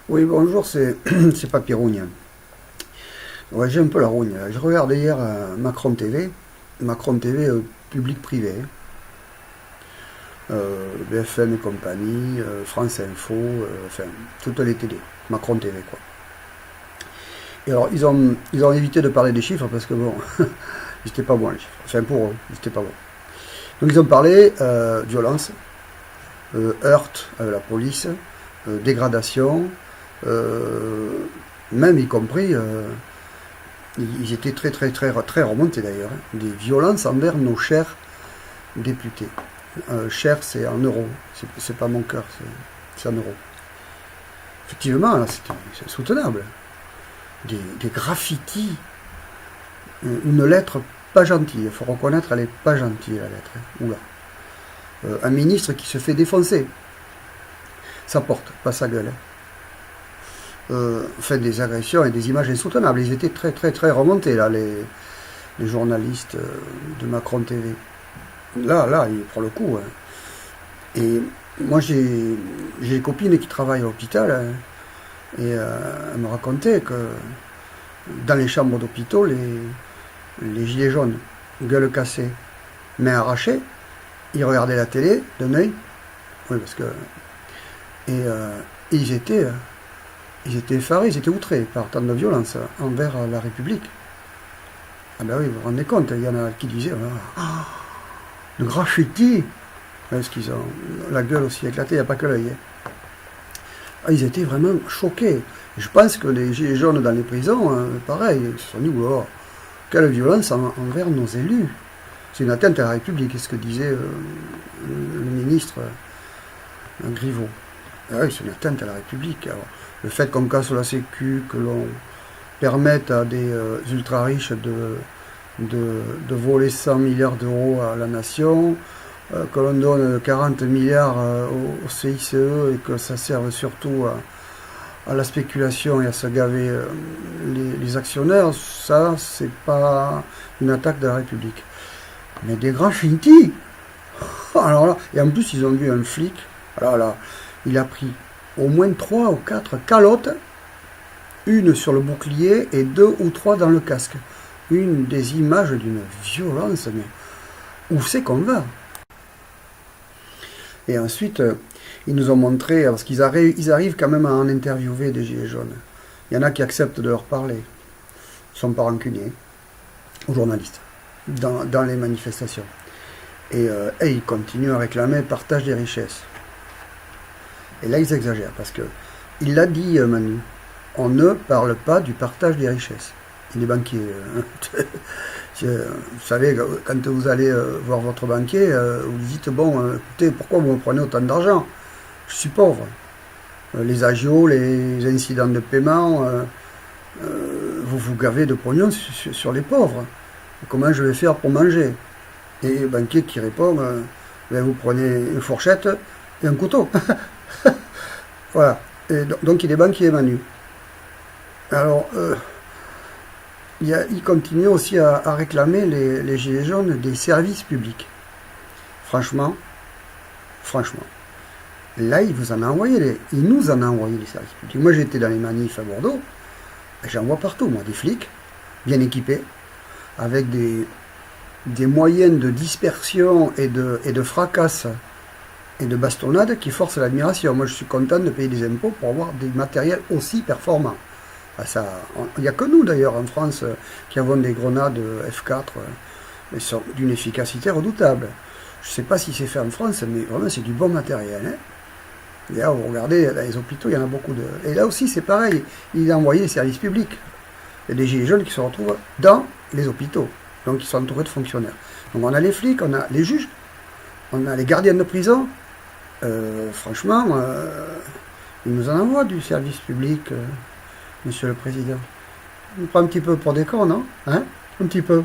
Oui, bonjour, c'est c'est Papyrogne. Ouais, j'ai un peu la rogne. Je regardais hier Macron TV public-privé, BFM et compagnie, France Info, enfin, toutes les télés, Macron TV, quoi. Et alors, ils ont évité de parler des chiffres parce que, bon, ils étaient pas bons, les chiffres. Enfin, pour eux, ils étaient pas bons. Donc, ils ont parlé violence, heurts avec la police, dégradation, euh, même y compris ils étaient très remontés d'ailleurs, hein. Des violences envers nos chers députés. Cher, c'est en euros, c'est pas mon cœur, c'est en euros. Effectivement, là, c'est soutenable. Des graffitis, une lettre pas gentille, il faut reconnaître, elle est pas gentille la lettre. Hein. Oula. Un ministre qui se fait défoncer, sa porte, pas sa gueule. Fait des agressions et des images insoutenables. Ils étaient très remontés, là, les journalistes de Macron TV. Là, pour le coup. Hein. Et moi, j'ai des copines qui travaillent à l'hôpital, hein, et elles me racontaient que dans les chambres d'hôpitaux, les gilets jaunes, gueule cassée, main arrachée, ils regardaient la télé d'un œil. Oui, parce que. Et ils étaient effarés, ils étaient outrés par tant de violence envers la République. Ah ben oui, vous vous rendez compte, il y en a qui disaient le graffiti, parce qu'ils ont la gueule aussi éclatée, il n'y a pas que l'œil. Hein. Ah, ils étaient vraiment choqués. Je pense que les gilets jaunes dans les prisons, pareil, ils se sont dit, oh, quelle violence envers nos élus. C'est une atteinte à la République, c'est ce que disait le ministre Griveaux. Ah oui, c'est une atteinte à la République. Alors, le fait qu'on casse la Sécu, que l'on permette à des ultra-riches de voler 100 milliards d'euros à la nation, que l'on donne 40 milliards au CICE et que ça serve surtout à la spéculation et à se gaver les actionnaires, ça, c'est pas une attaque de la République. Mais des graffitis. Alors là, et en plus, ils ont vu un flic. Alors là, il a pris au moins 3 ou 4 calottes, une sur le bouclier et 2 ou 3 dans le casque. Une des images d'une violence, mais où c'est qu'on va? Et ensuite, ils nous ont montré, parce qu'ils arrivent quand même à en interviewer des gilets jaunes. Il y en a qui acceptent de leur parler. Ils ne sont pas rancuniers aux journalistes dans les manifestations. Et ils continuent à réclamer partage des richesses. Et là, ils exagèrent, parce que il l'a dit, Manu, on ne parle pas du partage des richesses. Il est banquier. Vous savez, quand vous allez voir votre banquier, vous dites, bon, écoutez, pourquoi vous me prenez autant d'argent? Je suis pauvre. Les agios, les incidents de paiement, vous vous gavez de pognon sur les pauvres. Comment je vais faire pour manger? Et le banquier qui répond, ben, vous prenez une fourchette et un couteau. Voilà. Et donc il est banquier, Manu. Alors, il continue aussi à réclamer les gilets jaunes des services publics. Franchement, là, il nous en a envoyé les services publics. Moi, j'étais dans les manifs à Bordeaux, et j'en vois partout, moi, des flics, bien équipés, avec des moyens de dispersion et de fracasse et de bastonnade qui forcent l'admiration. Moi, je suis content de payer des impôts pour avoir des matériels aussi performants. Il n'y a que nous, d'ailleurs, en France, qui avons des grenades F4 d'une efficacité redoutable. Je ne sais pas si c'est fait en France, mais vraiment, c'est du bon matériel. Hein. D'ailleurs, vous regardez, dans les hôpitaux, il y en a beaucoup de... Et là aussi, c'est pareil. Il a envoyé les services publics. Il y a des gilets jaunes qui se retrouvent dans les hôpitaux. Donc, ils sont entourés de fonctionnaires. Donc, on a les flics, on a les juges, on a les gardiens de prison. Franchement, ils nous en envoient du service public, Monsieur le Président. On prend un petit peu pour des cons, non? Hein? Un petit peu.